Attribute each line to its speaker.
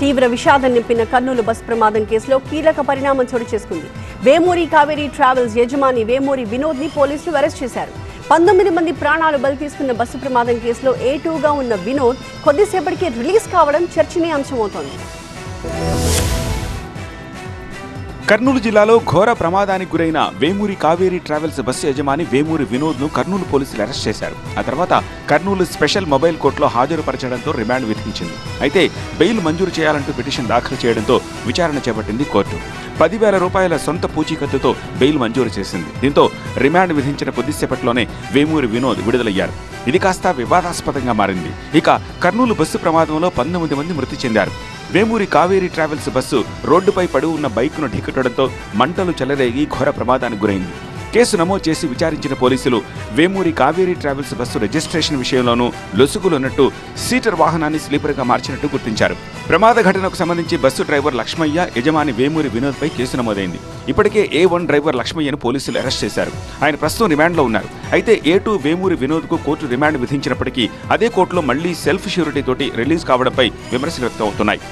Speaker 1: తీవ్ర విషాదం నింపిన కర్నూలు బస్ ప్రమాదం కేసులో కీలక పరిణామం చోటు చేసుకుంది. వేమూరి కావేరీ ట్రావెల్స్ యజమాని వేమూరి వినోద్ ని పోలీసులు అరెస్ట్ చేశారు. 19 మంది ప్రాణాలు బలి తీసుకున్న బస్సు ప్రమాదం కేసులో A2గా ఉన్న వినోద్ కొద్దిసేపటికి రిలీజ్ కావడం చర్చనీయాంశమవుతోంది.
Speaker 2: కర్నూలు జిల్లాలో ఘోర ప్రమాదానికి గురైన వేమూరి కావేరీ ట్రావెల్స్ బస్సు యజమాని వేమూరి వినోద్ను కర్నూలు పోలీసులు అరెస్ట్ చేశారు. ఆ తర్వాత కర్నూలు స్పెషల్ మొబైల్ కోర్టులో హాజరుపరచడంతో రిమాండ్ విధించింది. అయితే బెయిల్ మంజూరు చేయాలంటూ పిటిషన్ దాఖలు చేయడంతో విచారణ చేపట్టింది కోర్టు. 10,000 రూపాయల సొంత పూచీకత్తుతో బెయిల్ మంజూరు చేసింది. దీంతో రిమాండ్ విధించిన కొద్దిసేపట్లోనే వేమూరి వినోద్ విడుదలయ్యారు. ఇది కాస్త వివాదాస్పదంగా మారింది. ఇక కర్నూలు బస్సు ప్రమాదంలో 19 మంది మృతి చెందారు. వేమూరి కావేరీ ట్రావెల్స్ బస్సు రోడ్డుపై పడి ఉన్న బైక్ను ఢీకొట్టడంతో మంటలు చెలరేగి ఘోర ప్రమాదానికి గురైంది. కేసు నమోదు చేసి విచారించిన పోలీసులు Vemuri Kaveri travels bus registration విషయంలోనూ లొసుగులున్నట్టు సీటర్ వాహనాన్ని స్లీపర్గా మార్చినట్టు గుర్తించారు. ప్రమాద ఘటనకు సంబంధించి బస్సు డ్రైవర్ లక్ష్మయ్య, యజమాని వేమూరి వినోద్పై కేసు నమోదైంది. ఇప్పటికే A1 డ్రైవర్ లక్ష్మయ్యను పోలీసులు అరెస్ట్ చేశారు. ఆయన ప్రస్తుతం రిమాండ్లో ఉన్నారు. అయితే A2 వేమూరి వినోద్కు కోర్టు రిమాండ్ విధించినప్పటికీ అదే కోర్టులో మళ్లీ సెల్ఫ్ ష్యూరిటీ తోటి రిలీజ్ కావడంపై విమర్శలు వ్యక్తమవుతున్నాయి.